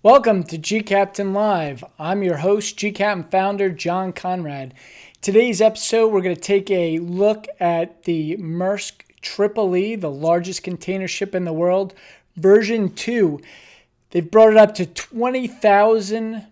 Welcome to gCaptain Live. I'm your host, gCaptain founder John Konrad. Today's episode, we're going to take a look at the Maersk Tripoli, the largest container ship in the world, version 2. They've brought it up to 20,000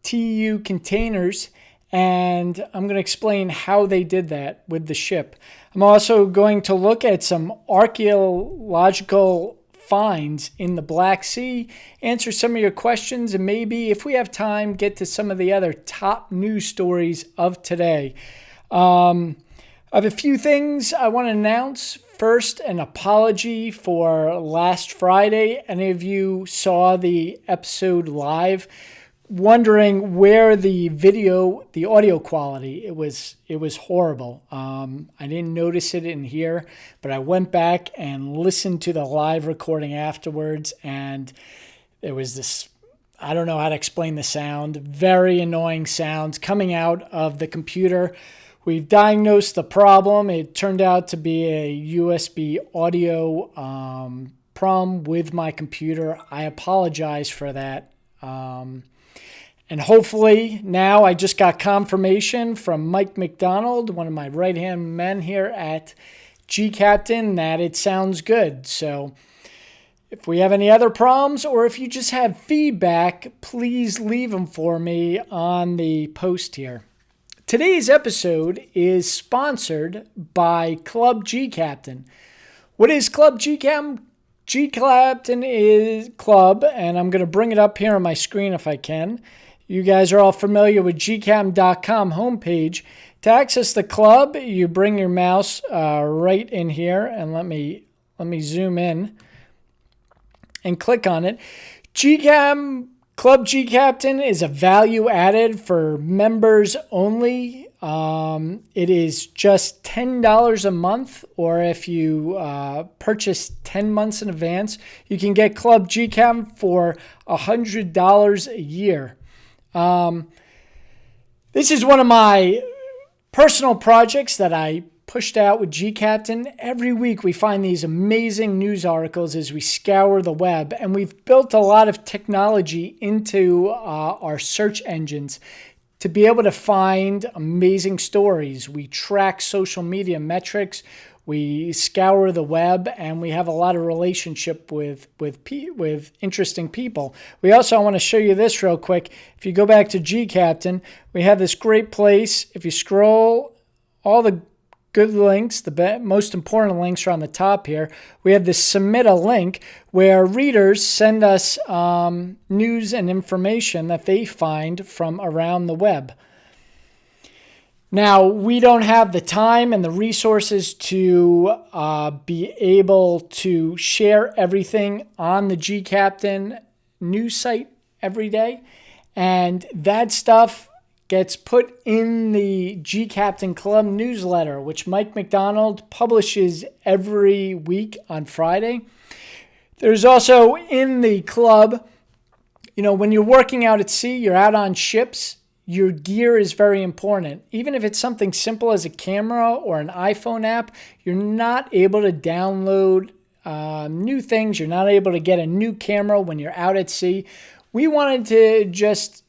TEU containers, and I'm going to explain how they did that with the ship. I'm also going to look at some archaeological finds in the Black Sea, answer some of your questions, and maybe, if we have time, get to some of the other top news stories of today. I have a few things I want to announce. First, an apology for last Friday. Any of you saw the episode live, wondering where the audio quality, it was horrible. I didn't notice it in here, but I went back and listened to the live recording afterwards, and there was this, I don't know how to explain the sound, very annoying sounds coming out of the computer. We've diagnosed the problem. It turned out to be a USB audio problem with my computer. I apologize for that. And hopefully now, I just got confirmation from Mike McDonald, one of my right-hand men here at gCaptain, that it sounds good. So if we have any other problems, or if you just have feedback, please leave them for me on the post here. Today's episode is sponsored by Club gCaptain. What is Club gCaptain? gCaptain is club, and I'm going to bring it up here on my screen if I can. You guys are all familiar with gCaptain.com homepage. To access the club, you bring your mouse right in here, and let me zoom in and click on it. Club gCaptain is a value added for members only. It is just $10 a month, or if you purchase 10 months in advance, you can get Club gCaptain for $100 a year. This is one of my personal projects that I pushed out with gCaptain. Every week we find these amazing news articles as we scour the web, and we've built a lot of technology into our search engines to be able to find amazing stories. We track social media metrics, we scour the web, and we have a lot of relationship with interesting people. We also, I want to show you this real quick. If you go back to gCaptain, we have this great place. If you scroll, all the good links, the most important links are on the top here. We have this submit a link where readers send us news and information that they find from around the web. Now, we don't have the time and the resources to be able to share everything on the gCaptain news site every day, and that stuff gets put in the gCaptain Club newsletter, which Mike McDonald publishes every week on Friday. There's also in the club, when you're working out at sea, you're out on ships, your gear is very important. Even if it's something simple as a camera or an iPhone app, you're not able to download new things. You're not able to get a new camera when you're out at sea. We wanted to just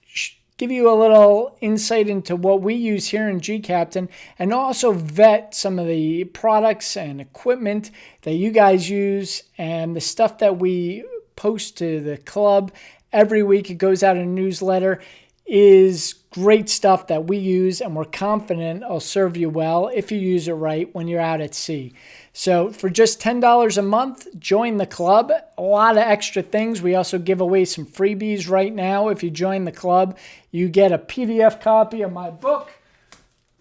give you a little insight into what we use here in gCaptain, and also vet some of the products and equipment that you guys use, and the stuff that we post to the club every week. It goes out in a newsletter, is great stuff that we use, and we're confident it'll serve you well if you use it right when you're out at sea. So for just $10 a month, join the club. A lot of extra things. We also give away some freebies right now. If you join the club, you get a PDF copy of my book,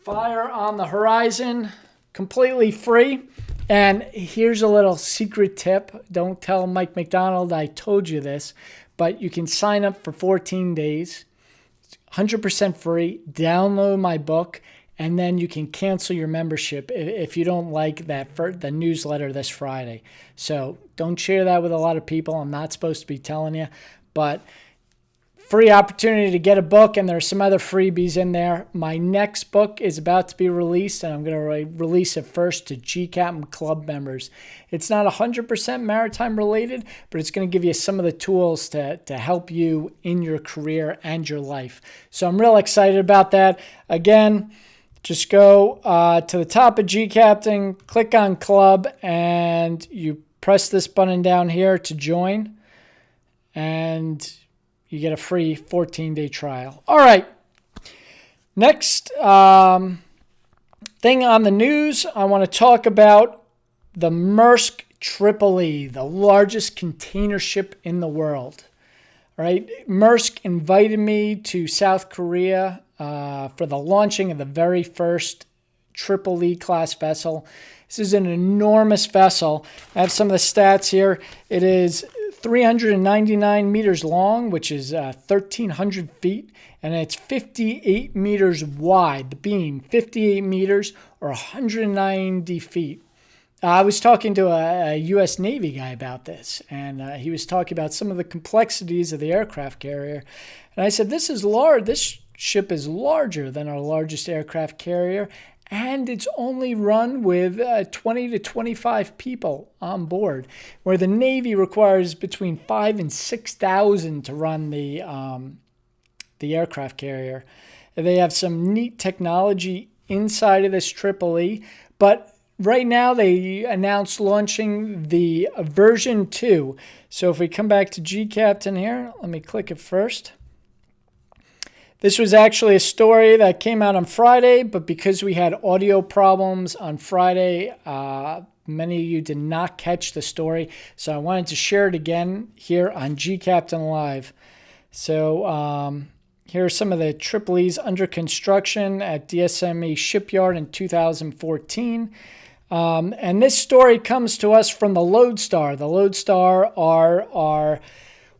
Fire on the Horizon, completely free. And here's a little secret tip. Don't tell Mike McDonald I told you this, but you can sign up for 14 days. 100% free, download my book, and then you can cancel your membership if you don't like the newsletter this Friday. So don't share that with a lot of people. I'm not supposed to be telling you, but free opportunity to get a book, and there are some other freebies in there. My next book is about to be released, and I'm going to release it first to gCaptain Club members. It's not 100% maritime related, but it's going to give you some of the tools to help you in your career and your life. So I'm real excited about that. Again, just go to the top of gCaptain, click on Club, and you press this button down here to join, and you get a free 14-day trial. All right. Next thing on the news, I want to talk about the Maersk Tripoli, the largest container ship in the world. All right. Maersk invited me to South Korea for the launching of the very first Tripoli class vessel. This is an enormous vessel. I have some of the stats here. It is 399 meters long, which is 1,300 feet, and it's 58 meters wide. The beam, 58 meters or 190 feet. I was talking to a U.S. Navy guy about this, and he was talking about some of the complexities of the aircraft carrier. And I said, this is large. This ship is larger than our largest aircraft carrier, and it's only run with 20 to 25 people on board, where the Navy requires between 5,000 and 6,000 to run the aircraft carrier. They have some neat technology inside of this Tripoli, but right now they announced launching the version 2. So if we come back to gCaptain here, let me click it first. This was actually a story that came out on Friday, but because we had audio problems on Friday, many of you did not catch the story. So I wanted to share it again here on gCaptain Live. So here are some of the Tripolis under construction at DSME Shipyard in 2014. And this story comes to us from the Lodestar. The Lodestar are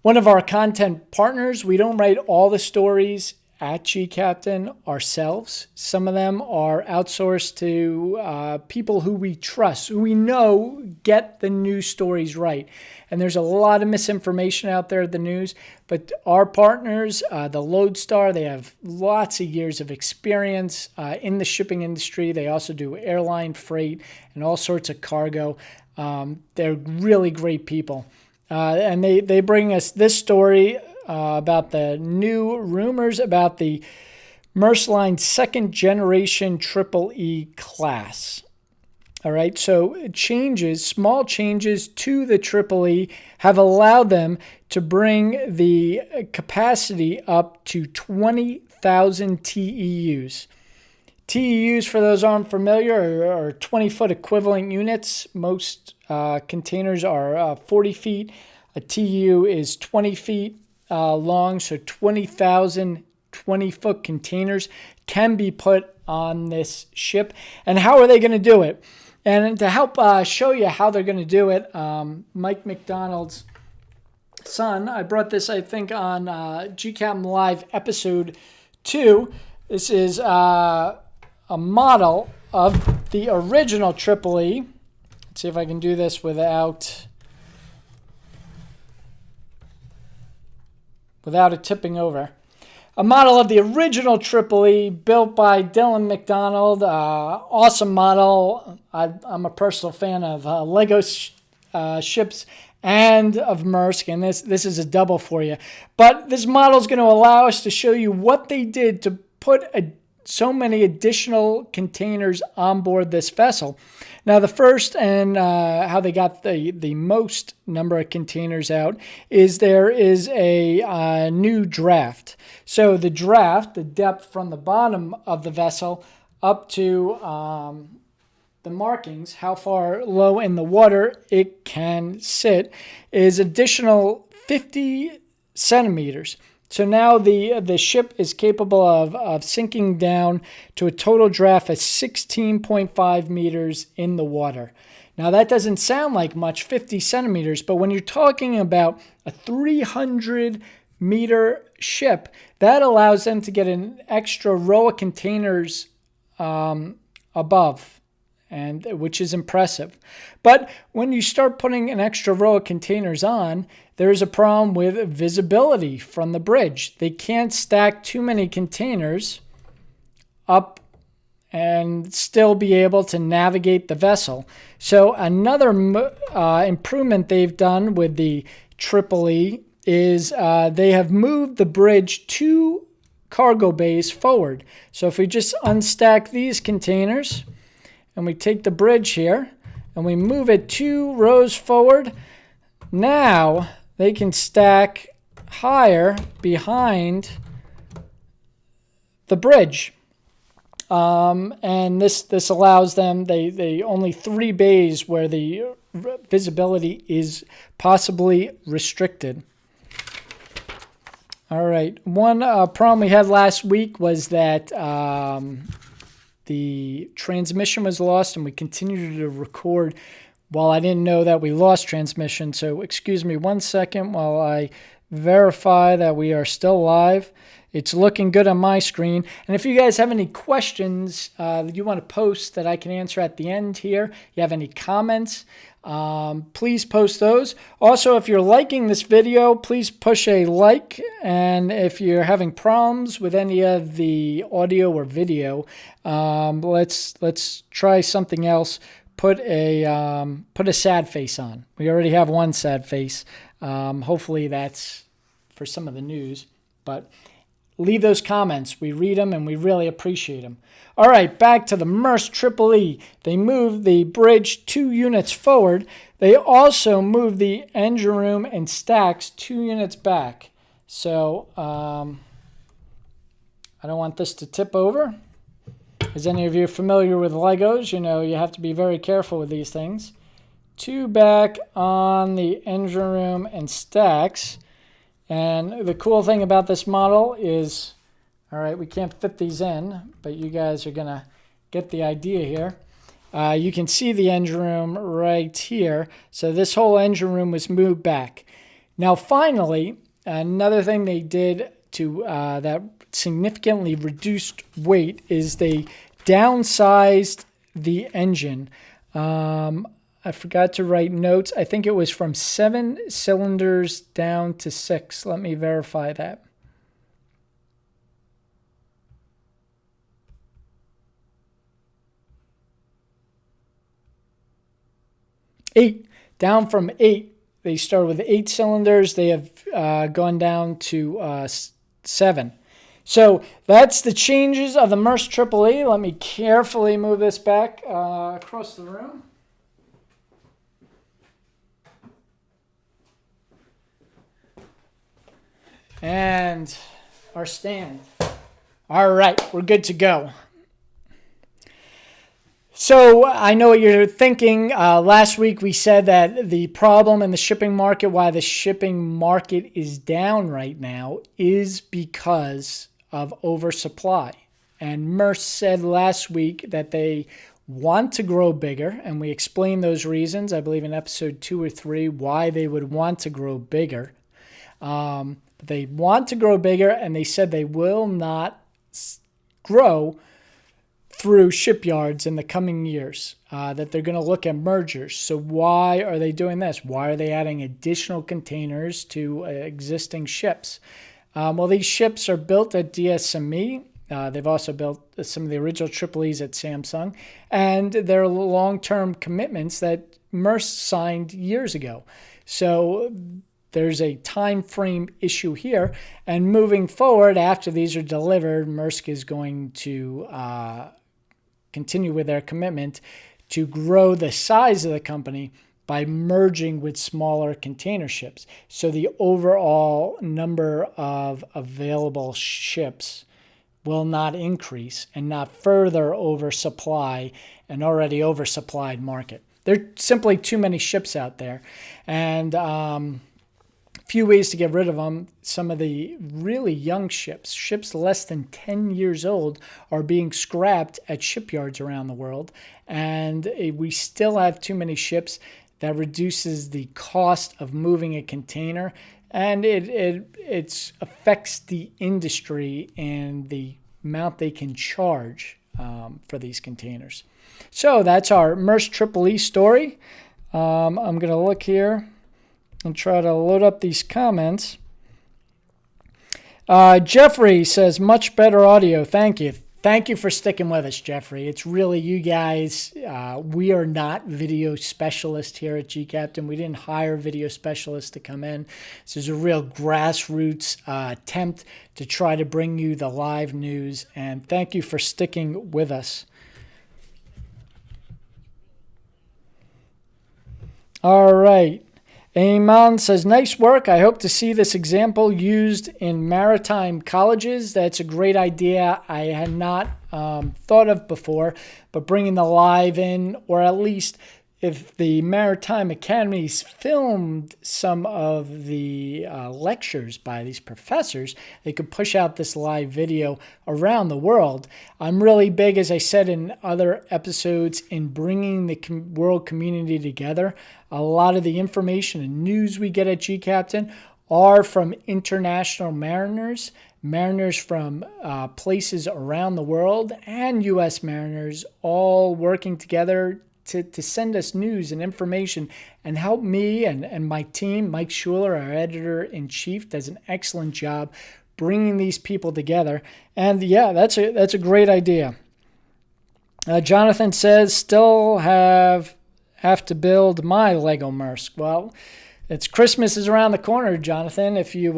one of our content partners. We don't write all the stories at gCaptain ourselves. Some of them are outsourced to people who we trust, who we know get the news stories right. And there's a lot of misinformation out there in the news, but our partners, the Lodestar, they have lots of years of experience in the shipping industry. They also do airline freight and all sorts of cargo. They're really great people. And they bring us this story about the new rumors about the Maersk Line second generation Triple E class. All right, so small changes to the Triple E have allowed them to bring the capacity up to 20,000 TEUs. TEUs, for those who aren't familiar, are 20-foot equivalent units. Most containers are 40 feet. A TEU is 20 feet long, so 20,000 20-foot containers can be put on this ship. And how are they going to do it? And to help show you how they're going to do it, Mike McDonald's son, I brought this, I think, on gCaptain Live episode 2. This is a model of the original Tripoli. Let's see if I can do this without it tipping over. A model of the original Tripoli built by Dylan McDonald. Awesome model. I'm a personal fan of Lego ships and of Maersk, and this is a double for you. But this model is going to allow us to show you what they did to put so many additional containers on board this vessel. Now, the first and how they got the most number of containers out is there is a new draft. So the draft, the depth from the bottom of the vessel up to the markings, how far low in the water it can sit, is additional 50 centimeters. So now the ship is capable of sinking down to a total draft of 16.5 meters in the water. Now that doesn't sound like much, 50 centimeters, but when you're talking about a 300-meter ship, that allows them to get an extra row of containers above. and which is impressive. But when you start putting an extra row of containers on, there's a problem with visibility from the bridge. They can't stack too many containers up and still be able to navigate the vessel. So another improvement they've done with the Tripoli is they have moved the bridge 2 cargo bays forward. So if we just unstack these containers and we take the bridge here and we move it 2 rows forward, now they can stack higher behind the bridge. And this allows them, they only 3 bays where the visibility is possibly restricted. All right, one problem we had last week was that the transmission was lost, and we continued to record while I didn't know that we lost transmission. So excuse me 1 second while I verify that we are still live. It's looking good on my screen. And if you guys have any questions that you want to post that I can answer at the end here, you have any comments, please post those. Also, if you're liking this video, please push a like. And if you're having problems with any of the audio or video, let's try something else. Put a sad face on. We already have one sad face. Hopefully that's for some of the news, but leave those comments. We read them and we really appreciate them. All right, back to the Maersk Tripoli. They moved the bridge 2 units forward. They also moved the engine room and stacks 2 units back. So I don't want this to tip over. As any of you are familiar with Legos, you know you have to be very careful with these things. 2 back on the engine room and stacks. And the cool thing about this model is, all right, we can't fit these in, but you guys are going to get the idea here. You can see the engine room right here. So this whole engine room was moved back. Now, finally, another thing they did to that significantly reduced weight is they downsized the engine. I forgot to write notes. I think it was from 7 cylinders down to 6. Let me verify that. 8. Down from 8. They started with 8 cylinders. They have gone down to 7. So that's the changes of the Maersk Tripoli. Let me carefully move this back across the room. And our stand. All right, we're good to go. So I know what you're thinking. Last week we said that the problem in the shipping market, why the shipping market is down right now, is because of oversupply. And Maersk said last week that they want to grow bigger, and we explained those reasons, I believe in episode 2 or 3, why they would want to grow bigger. They want to grow bigger, and they said they will not grow through shipyards in the coming years, that they're going to look at mergers. So why are they doing this? Why are they adding additional containers to existing ships? Well, these ships are built at DSME. They've also built some of the original Tripolis at Samsung, and they're long-term commitments that Maersk signed years ago. So there's a time frame issue here, and moving forward, after these are delivered, Maersk is going to continue with their commitment to grow the size of the company by merging with smaller container ships. So the overall number of available ships will not increase and not further oversupply an already oversupplied market. There are simply too many ships out there, and few ways to get rid of them. Some of the really young ships less than 10 years old, are being scrapped at shipyards around the world. And we still have too many ships. That reduces the cost of moving a container, and it affects the industry and the amount they can charge for these containers. So that's our Maersk Tripoli story. I'm going to look here and try to load up these comments. Jeffrey says, much better audio. Thank you. Thank you for sticking with us, Jeffrey. It's really you guys. We are not video specialists here at gCaptain. We didn't hire video specialists to come in. This is a real grassroots attempt to try to bring you the live news. And thank you for sticking with us. All right. Iman says, nice work. I hope to see this example used in maritime colleges. That's a great idea I had not thought of before, but bringing the live in, or at least if the maritime academies filmed some of the lectures by these professors, they could push out this live video around the world. I'm really big, as I said in other episodes, in bringing the world community together. A lot of the information and news we get at gCaptain are from international mariners from places around the world, and U.S. mariners all working together to send us news and information and help me and my team. Mike Schuler, our editor-in-chief, does an excellent job bringing these people together. And yeah, that's a great idea. Jonathan says, still have to build my Lego Maersk. Well, it's Christmas is around the corner, Jonathan. If you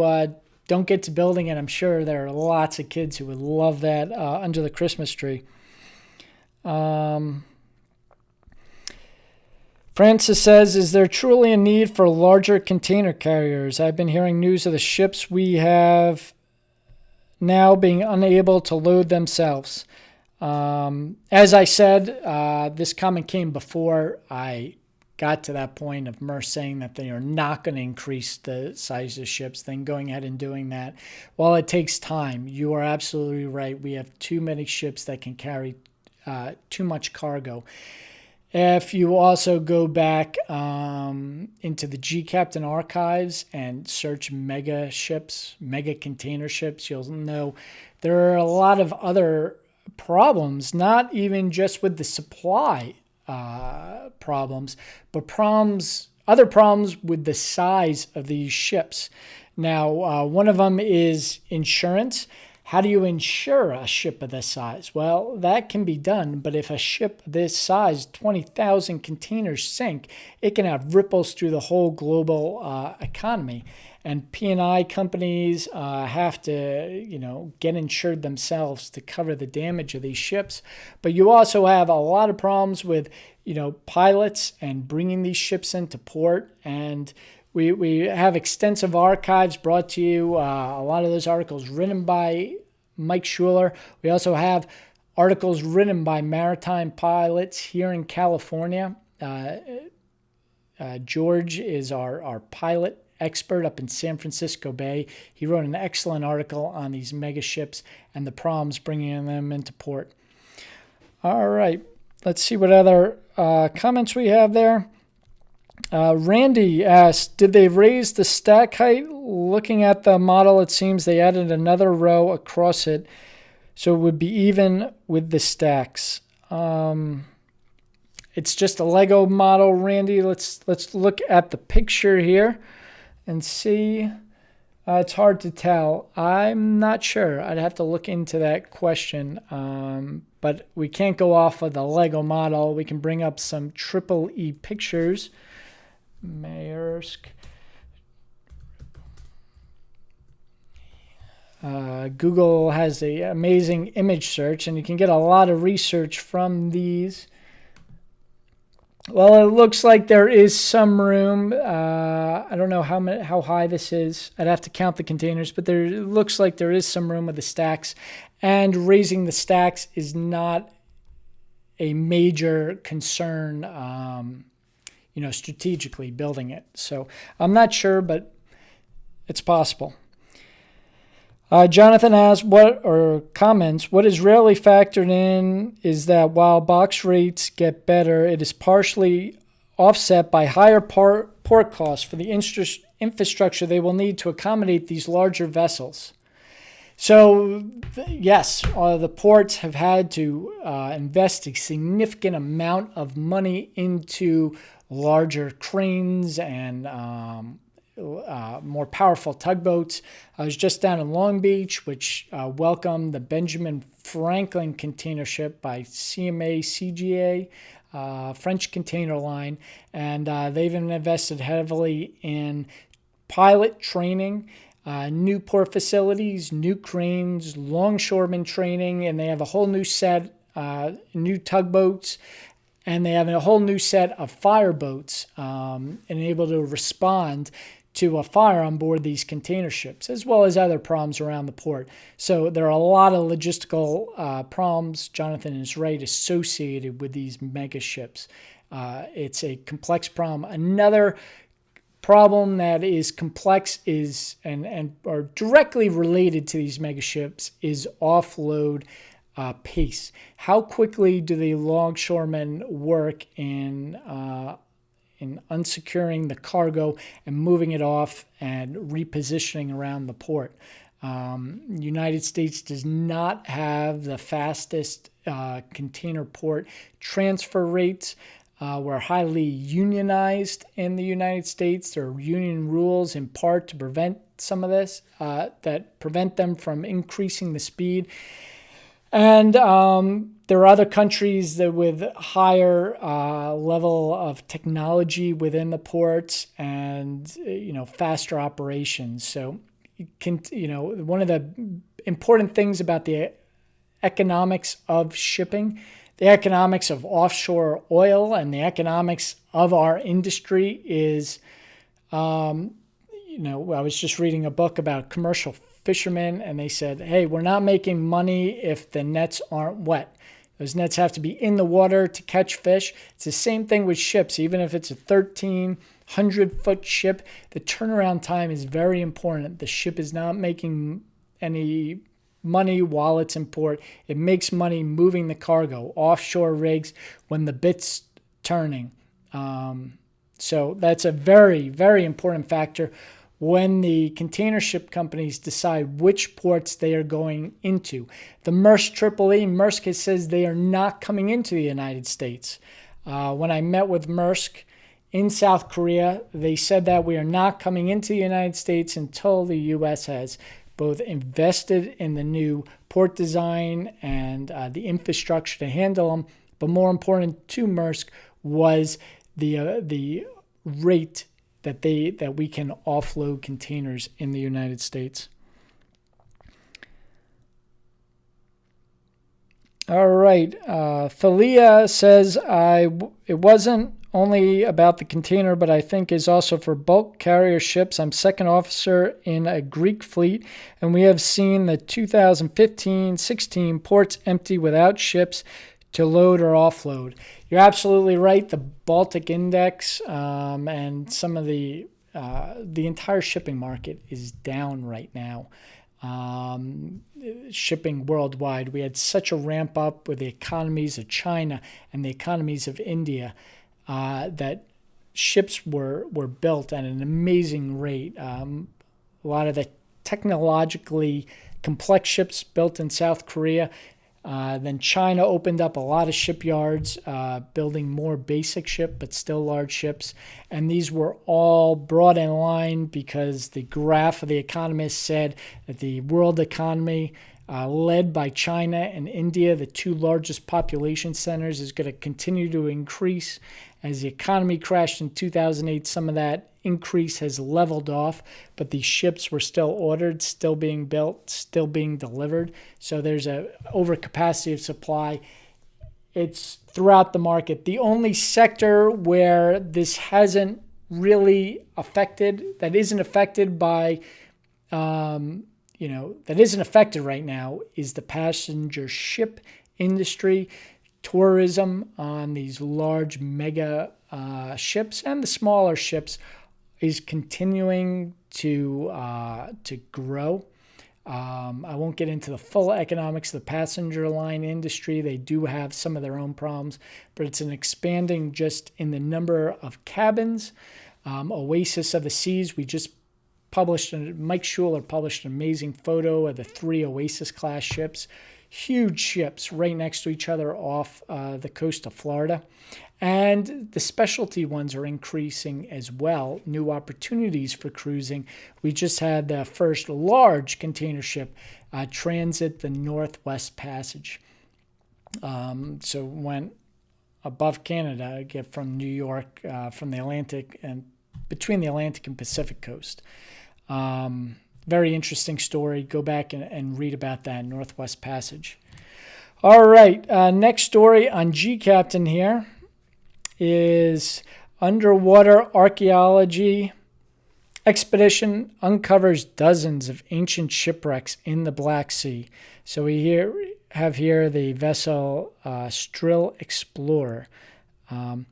don't get to building it, I'm sure there are lots of kids who would love that under the Christmas tree. Francis says, is there truly a need for larger container carriers? I've been hearing news of the ships we have now being unable to load themselves. As I said, this comment came before I got to that point of Maersk saying that they are not going to increase the size of ships, then going ahead and doing that. Well, it takes time. You are absolutely right. We have too many ships that can carry too much cargo. If you also go back into the gCaptain archives and search mega ships, mega container ships, you'll know there are a lot of other problems, not even just with the supply problems, but other problems with the size of these ships. Now, one of them is insurance. How do you insure a ship of this size? Well, that can be done, but if a ship this size, 20,000 containers sink, it can have ripples through the whole global economy. And P&I companies have to, get insured themselves to cover the damage of these ships. But you also have a lot of problems with, pilots and bringing these ships into port. And we have extensive archives brought to you, a lot of those articles written by Mike Schuler. We also have articles written by maritime pilots here in California. George is our pilot expert up in San Francisco Bay. He wrote an excellent article on these mega ships and the problems bringing them into port. All right, let's see what other comments we have there. Randy asked, did they raise the stack height? Looking at the model, it seems they added another row across it, so it would be even with the stacks. It's just a Lego model, Randy. Let's look at the picture here and see. It's hard to tell. I'm not sure. I'd have to look into that question. But we can't go off of the Lego model. We can bring up some Tripoli pictures. Maersk. Google has an amazing image search, and you can get a lot of research from these. Well, it looks like there is some room. I don't know how high this is. I'd have to count the containers, but it looks like there is some room with the stacks. And raising the stacks is not a major concern, strategically building it. So I'm not sure, but it's possible. Jonathan asks, comments, what is rarely factored in is that while box rates get better, it is partially offset by higher port costs for the infrastructure they will need to accommodate these larger vessels. So, yes, the ports have had to invest a significant amount of money into larger cranes and more powerful tugboats. I was just down in Long Beach, which welcomed the Benjamin Franklin container ship by CMA CGA, French container line, and they've invested heavily in pilot training, new port facilities, new cranes, longshoreman training, and they have a whole new set, new tugboats, and they have a whole new set of fireboats and able to respond to a fire on board these container ships, as well as other problems around the port. So there are a lot of logistical problems, Jonathan is right, associated with these mega ships. It's a complex problem. Another problem that is complex is and are directly related to these mega ships is offload pace. How quickly do the longshoremen work in unsecuring the cargo and moving it off and repositioning around the port? United States does not have the fastest container port transfer rates. We're highly unionized in the United States. There are union rules in part to prevent some of this, that prevent them from increasing the speed. And there are other countries that with higher level of technology within the ports and faster operations. So, one of the important things about the economics of shipping, the economics of offshore oil, and the economics of our industry is, I was just reading a book about commercial fishermen, and they said, hey, we're not making money if the nets aren't wet. Those nets have to be in the water to catch fish. It's the same thing with ships. Even if it's a 1,300-foot ship, the turnaround time is very important. The ship is not making any money while it's in port. It makes money moving the cargo, offshore rigs, when the bit's turning. So that's a very, very important factor when the container ship companies decide which ports they are going into. The Maersk Tripoli, Maersk says they are not coming into the United States. When I met with Maersk in South Korea, they said that we are not coming into the United States until the U.S. has both invested in the new port design and the infrastructure to handle them. But more important to Maersk was the rate that we can offload containers in the United States. All right. Thalia says, it wasn't only about the container, but I think is also for bulk carrier ships. I'm second officer in a Greek fleet, and we have seen the 2015-16 ports empty without ships to load or offload. You're absolutely right. The Baltic Index and some of the entire shipping market is down right now. Shipping worldwide, we had such a ramp up with the economies of China and the economies of India that ships were built at an amazing rate. A lot of the technologically complex ships built in South Korea. Then China opened up a lot of shipyards, building more basic ship, but still large ships. And these were all brought in line because the graph of the Economist said that the world economy, led by China and India, the two largest population centers, is going to continue to increase. As the economy crashed in 2008, some of that increase has leveled off, but these ships were still ordered, still being built, still being delivered. So there's a overcapacity of supply. It's throughout the market. The only sector where this hasn't really affected, that isn't affected by, that isn't affected right now, is the passenger ship industry. Tourism on these large mega ships and the smaller ships is continuing to grow. I won't get into the full economics of the passenger line industry. They do have some of their own problems, but it's an expanding just in the number of cabins. Oasis of the Seas, we just Mike Schuler published an amazing photo of the 3 Oasis-class ships, huge ships right next to each other off the coast of Florida. And the specialty ones are increasing as well, new opportunities for cruising. We just had the first large container ship transit the Northwest Passage. So went above Canada, get from New York, from the Atlantic, and between the Atlantic and Pacific coast. Very interesting story. Go back and read about that, Northwest Passage. All right, next story on gCaptain here is underwater archaeology expedition uncovers dozens of ancient shipwrecks in the Black Sea. So we have here the vessel Strill Explorer. And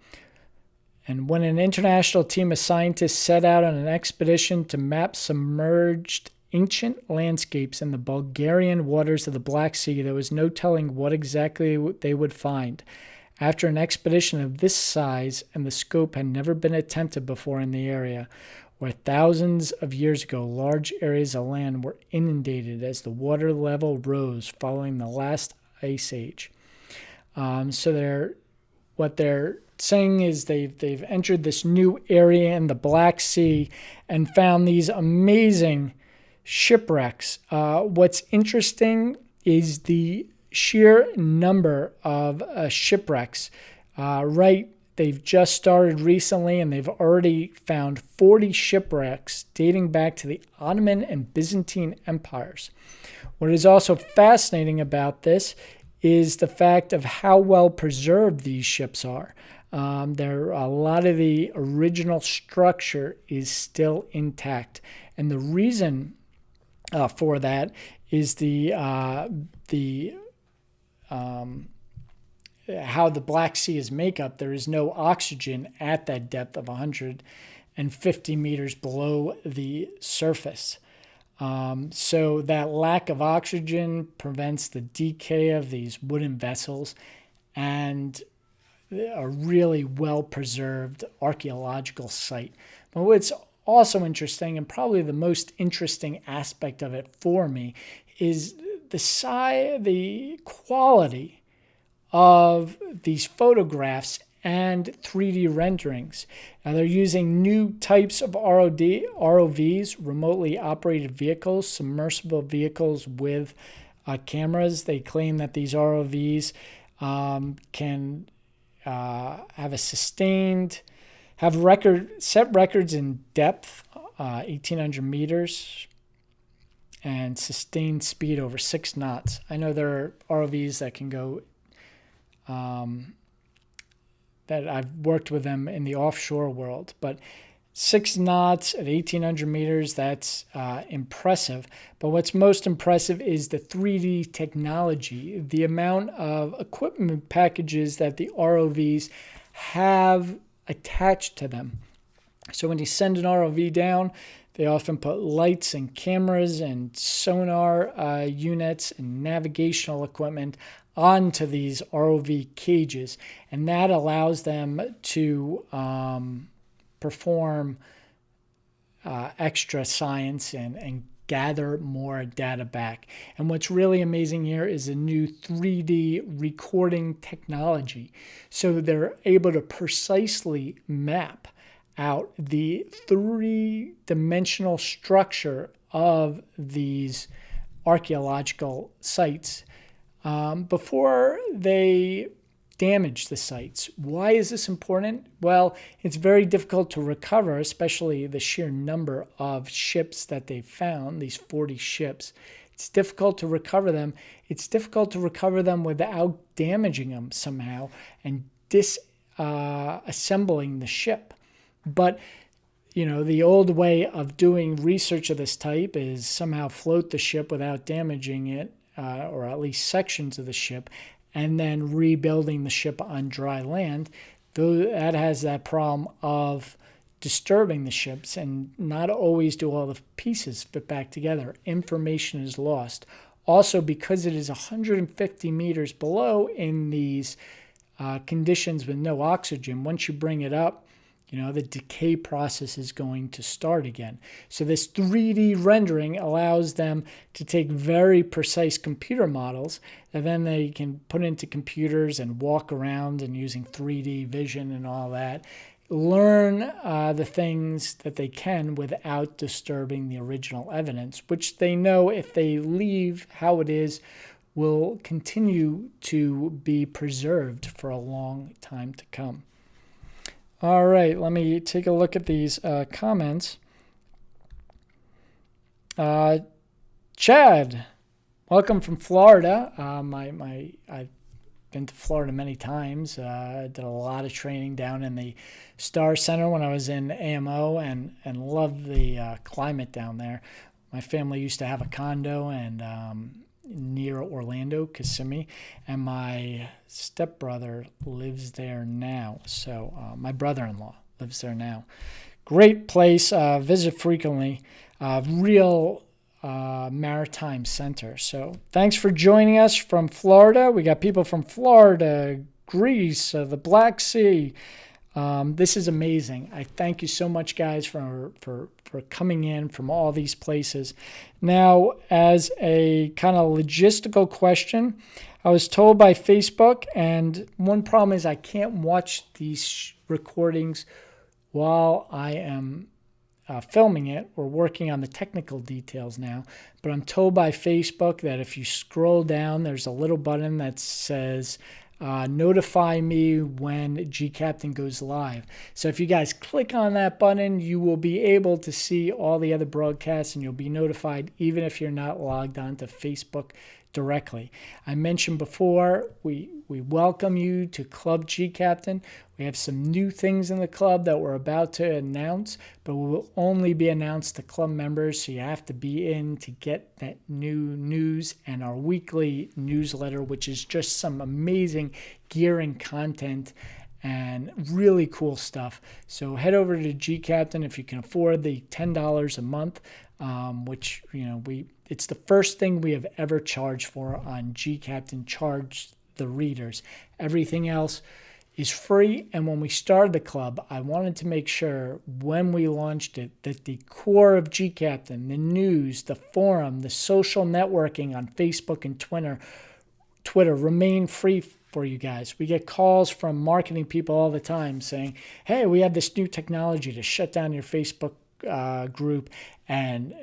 when an international team of scientists set out on an expedition to map submerged ancient landscapes in the Bulgarian waters of the Black Sea, there was no telling what exactly they would find. After an expedition of this size and the scope had never been attempted before in the area, where thousands of years ago large areas of land were inundated as the water level rose following the last ice age. So what they're saying is they've entered this new area in the Black Sea and found these amazing shipwrecks. What's interesting is the sheer number of shipwrecks. They've just started recently, and they've already found 40 shipwrecks dating back to the Ottoman and Byzantine empires. What is also fascinating about this is the fact of how well preserved these ships are. A lot of the original structure is still intact, and the reason for that is how the Black Sea is makeup. There is no oxygen at that depth of 150 meters below the surface. So that lack of oxygen prevents the decay of these wooden vessels, and a really well-preserved archaeological site. But what's also interesting, and probably the most interesting aspect of it for me, is the quality of these photographs and 3D renderings. Now they're using new types of ROVs, remotely operated vehicles, submersible vehicles with cameras. They claim that these ROVs can set records in depth, 1,800 meters, and sustained speed over 6 knots. I know there are ROVs that can go, that I've worked with them in the offshore world, but 6 knots at 1,800 meters, that's impressive. But what's most impressive is the 3D technology, the amount of equipment packages that the ROVs have attached to them. So when you send an ROV down, they often put lights and cameras and sonar units and navigational equipment onto these ROV cages, and that allows them to perform extra science and gather more data back. And what's really amazing here is a new 3D recording technology. So they're able to precisely map out the 3-dimensional structure of these archaeological sites before they damage the sites. Why is this important? Well, it's very difficult to recover, especially the sheer number of ships that they've found, these 40 ships. It's difficult to recover them. It's difficult to recover them without damaging them somehow and disassembling the ship. But, the old way of doing research of this type is somehow float the ship without damaging it, or at least sections of the ship, and then rebuilding the ship on dry land. Though that has that problem of disturbing the ships, and not always do all the pieces fit back together. Information is lost. Also, because it is 150 meters below in these conditions with no oxygen, once you bring it up, the decay process is going to start again. So this 3D rendering allows them to take very precise computer models and then they can put into computers and walk around and using 3D vision and all that, learn the things that they can without disturbing the original evidence, which they know if they leave how it is will continue to be preserved for a long time to come. All right, let me take a look at these comments. Chad, welcome from Florida. I've been to Florida many times. Did a lot of training down in the Star Center when I was in AMO and loved the climate down there. My family used to have a condo and near Orlando, Kissimmee, and my stepbrother lives there now. So my brother-in-law lives there now. Great place, visit frequently, real maritime center. So thanks for joining us from Florida. We got people from Florida, Greece, the Black Sea. This is amazing. I thank you so much, guys, for coming in from all these places. Now, as a kind of logistical question, I was told by Facebook, and one problem is I can't watch these recordings while I am filming it. We're working on the technical details now, but I'm told by Facebook that if you scroll down, there's a little button that says notify me when gCaptain goes live. So if you guys click on that button, you will be able to see all the other broadcasts and you'll be notified even if you're not logged on to Facebook directly. I mentioned before, we welcome you to Club gCaptain. We have some new things in the club that we're about to announce, but we will only be announced to club members, so you have to be in to get that new news and our weekly newsletter, which is just some amazing gear and content and really cool stuff. So head over to gCaptain if you can afford the $10 a month, which, it's the first thing we have ever charged for on gCaptain, charge the readers. Everything else is free. And when we started the club, I wanted to make sure when we launched it that the core of gCaptain, the news, the forum, the social networking on Facebook and Twitter remain free for you guys. We get calls from marketing people all the time saying, hey, we have this new technology to shut down your Facebook group and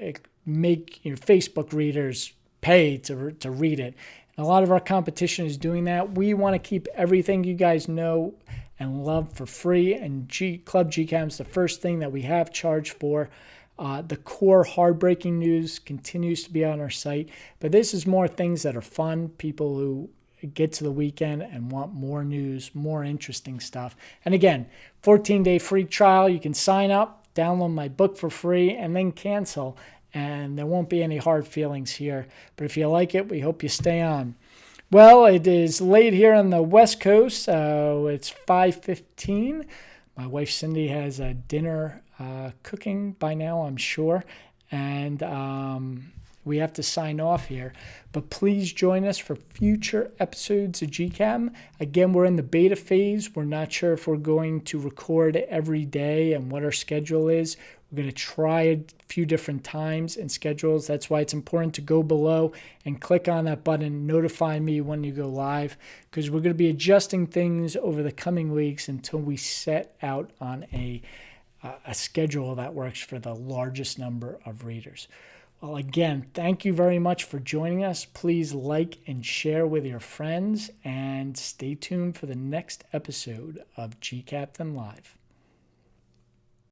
make your Facebook readers pay to read it. And a lot of our competition is doing that. We want to keep everything you guys know and love for free, and Club gCaptain is the first thing that we have charged for. The core hard-breaking news continues to be on our site, but this is more things that are fun, people who get to the weekend and want more news, more interesting stuff. And again, 14-day free trial. You can sign up, download my book for free, and then cancel. And there won't be any hard feelings here. But if you like it, we hope you stay on. Well, it is late here on the West Coast. It's 5:15. My wife Cindy has a dinner cooking by now, I'm sure. And we have to sign off here. But please join us for future episodes of gCaptain. Again, we're in the beta phase. We're not sure if we're going to record every day and what our schedule is. We're going to try a few different times and schedules. That's why it's important to go below and click on that button, notify me when you go live, because we're going to be adjusting things over the coming weeks until we set out on a schedule that works for the largest number of readers. Well, again, thank you very much for joining us. Please like and share with your friends, and stay tuned for the next episode of gCaptain Live.